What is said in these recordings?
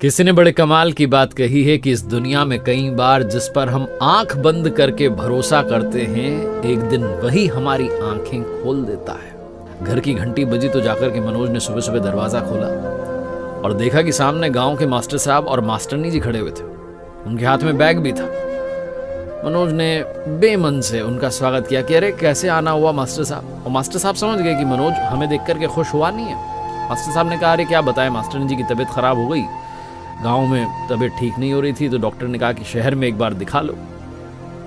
किसी ने बड़े कमाल की बात कही है कि इस दुनिया में कई बार जिस पर हम आंख बंद करके भरोसा करते हैं, एक दिन वही हमारी आंखें खोल देता है। घर की घंटी बजी तो जाकर के मनोज ने सुबह सुबह दरवाजा खोला और देखा कि सामने गांव के मास्टर साहब और मास्टरनी जी खड़े हुए थे। उनके हाथ में बैग भी था। मनोज ने बेमन से उनका स्वागत किया कि अरे कैसे आना हुआ मास्टर साहब। और मास्टर साहब समझ गए कि मनोज हमें देख करके खुश हुआ नहीं है। मास्टर साहब ने कहा अरे क्या बताएं, मास्टरनी जी की तबीयत खराब हो गई, गांव में तबीयत ठीक नहीं हो रही थी, तो डॉक्टर ने कहा कि शहर में एक बार दिखा लो,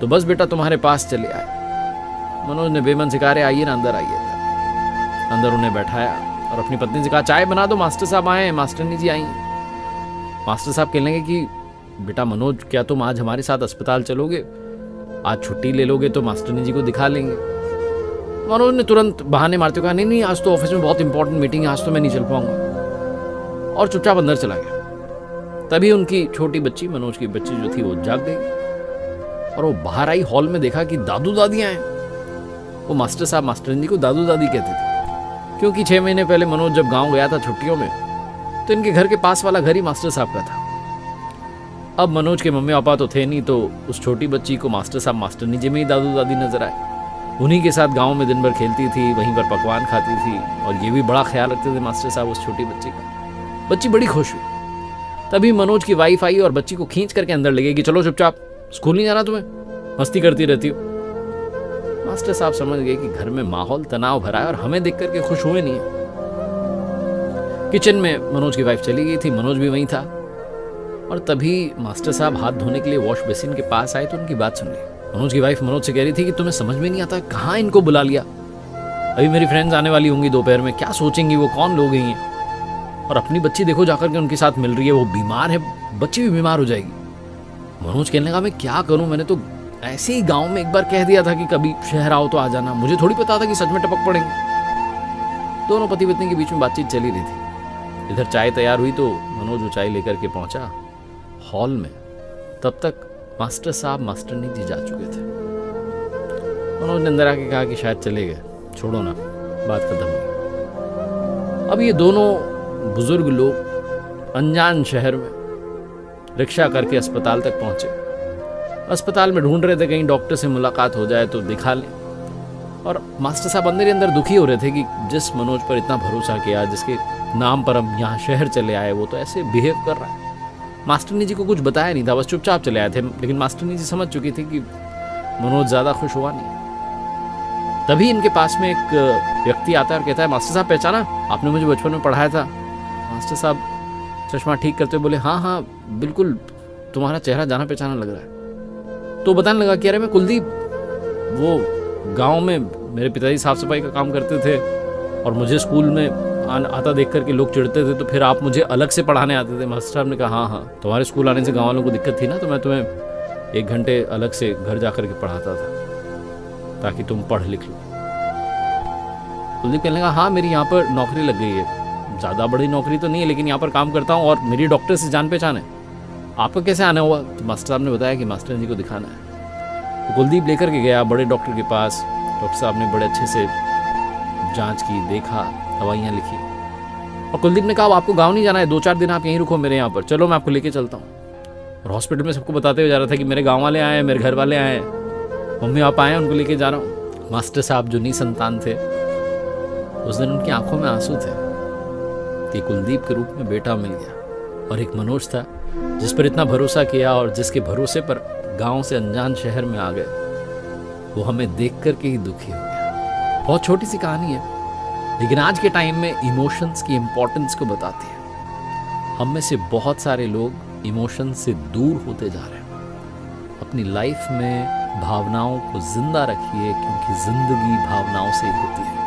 तो बस बेटा तुम्हारे पास चले आए। मनोज ने बेमन से कहा आइए ना, अंदर आइए। अंदर उन्हें बैठाया और अपनी पत्नी से कहा चाय बना दो, मास्टर साहब आए, मास्टरनी जी आई। मास्टर साहब कहने लगे कि बेटा मनोज, क्या तुम आज हमारे साथ अस्पताल चलोगे? आज छुट्टी ले लोगे तो मास्टरनी जी को दिखा लेंगे। मनोज ने तुरंत बहाने मारते हुए कहा नहीं नहीं, आज तो ऑफिस में बहुत इंपॉर्टेंट मीटिंग है, आज तो मैं नहीं चल पाऊंगा, और चुपचाप अंदर चला गया। तभी उनकी छोटी बच्ची, मनोज की बच्ची जो थी, वो जाग गई और वो बाहर आई। हॉल में देखा कि दादू दादियां हैं। वो मास्टर साहब मास्टरनी जी को दादू दादी कहते थे, क्योंकि 6 महीने पहले मनोज जब गांव गया था छुट्टियों में, तो इनके घर के पास वाला घर ही मास्टर साहब का था। अब मनोज के मम्मी पापा तो थे नहीं, तो उस छोटी बच्ची को मास्टर साहब मास्टरनी जी में ही दादू दादी नजर आए। उन्हीं के साथ गाँव में दिन भर खेलती थी, वहीं पर पकवान खाती थी, और ये भी बड़ा ख्याल रखते थे मास्टर साहब उस छोटी बच्ची का। बच्ची बड़ी खुश हुई। तभी मनोज की वाइफ आई और बच्ची को खींच करके अंदर ले गई कि चलो चुपचाप, स्कूल नहीं जाना तुम्हें, मस्ती करती रहती हो। मास्टर साहब समझ गए कि घर में माहौल तनाव भरा है और हमें देख करके खुश हुए नहीं है। किचन में मनोज की वाइफ चली गई थी, मनोज भी वहीं था, और तभी मास्टर साहब हाथ धोने के लिए वॉश बेसिन के पास आए तो उनकी बात सुन ली। मनोज की वाइफ मनोज से कह रही थी कि तुम्हें समझ में नहीं आता कहाँ इनको बुला लिया, अभी मेरी फ्रेंड्स आने वाली होंगी दोपहर में, क्या सोचेंगी वो, कौन लोग हैं, और अपनी बच्ची देखो जाकर के उनके साथ मिल रही है, वो बीमार है, बच्ची भी बीमार हो जाएगी। मनोज कहने लगा मैं क्या करूं, मैंने तो ऐसे ही गांव में एक बार कह दिया था कि कभी शहर आओ तो आ जाना, मुझे थोड़ी पता था कि सच में टपक पड़ेंगे। दोनों पति पत्नी के बीच में बातचीत चली रही थी। इधर चाय तैयार हुई तो मनोज वो चाय लेकर के पहुंचा हॉल में। तब तक मास्टर साहब मास्टरनी जी जा चुके थे। मनोज ने अंदर आके कहा कि शायद चले गए, छोड़ो ना, बात खत्म हुई। अब ये दोनों बुजुर्ग लोग अनजान शहर में रिक्शा करके अस्पताल तक पहुंचे। अस्पताल में ढूंढ रहे थे कहीं डॉक्टर से मुलाकात हो जाए तो दिखा लें, और मास्टर साहब अंदर ही अंदर दुखी हो रहे थे कि जिस मनोज पर इतना भरोसा किया, जिसके नाम पर हम यहाँ शहर चले आए, वो तो ऐसे बिहेव कर रहा है। मास्टरनी जी को कुछ बताया नहीं था, बस चुपचाप चले आए थे, लेकिन मास्टरनी जी समझ चुकी थी कि मनोज ज्यादा खुश हुआ नहीं। तभी इनके पास में एक व्यक्ति आता है और कहता है मास्टर साहब पहचाना, आपने मुझे बचपन में पढ़ाया था। मास्टर साहब चश्मा ठीक करते हुए बोले हाँ हाँ बिल्कुल, तुम्हारा चेहरा जाना पहचाना लग रहा है। तो बताने लगा कि अरे मैं कुलदीप, वो गांव में मेरे पिताजी साफ सफाई का काम करते थे, और मुझे स्कूल में आता देख करके लोग चिढ़ते थे, तो फिर आप मुझे अलग से पढ़ाने आते थे। मास्टर साहब ने कहा हाँ हाँ, तुम्हारे स्कूल आने से गाँव वालों को दिक्कत थी ना, तो मैं तुम्हें 1 घंटे अलग से घर जा करके पढ़ाता था ताकि तुम पढ़ लिख लो। कुलदीप कहने लगा हाँ मेरी यहाँ पर नौकरी लग गई है, ज़्यादा बड़ी नौकरी तो नहीं है, लेकिन यहाँ पर काम करता हूँ और मेरी डॉक्टर से जान पहचान है। आपका कैसे आना हुआ? तो मास्टर साहब ने बताया कि मास्टर जी को दिखाना है। तो कुलदीप लेकर के गया बड़े डॉक्टर के पास। डॉक्टर साहब ने बड़े अच्छे से जांच की, देखा, दवाइयाँ लिखी, और कुलदीप ने कहा आपको गाँव नहीं जाना है, 2-4 दिन आप यहीं रुको मेरे यहाँ पर, चलो मैं आपको लेके चलता हूँ। और हॉस्पिटल में सबको बताते हुए जा रहा था कि मेरे गाँव वाले आए हैं, मेरे घर वाले आए हैं, मम्मी पापा आए, उनको लेके जा रहा हूँ। मास्टर साहब जो निसंतान थे, उस दिन उनकी आंखों में आंसू थे कि कुलदीप के रूप में बेटा मिल गया। और एक मनोज था जिस पर इतना भरोसा किया और जिसके भरोसे पर गांव से अनजान शहर में आ गए, वो हमें देख करके ही दुखी हो गया। बहुत छोटी सी कहानी है, लेकिन आज के टाइम में इमोशंस की इंपॉर्टेंस को बताती है। हम में से बहुत सारे लोग इमोशंस से दूर होते जा रहे हैं। अपनी लाइफ में भावनाओं को जिंदा रखिए, क्योंकि जिंदगी भावनाओं से ही होती है।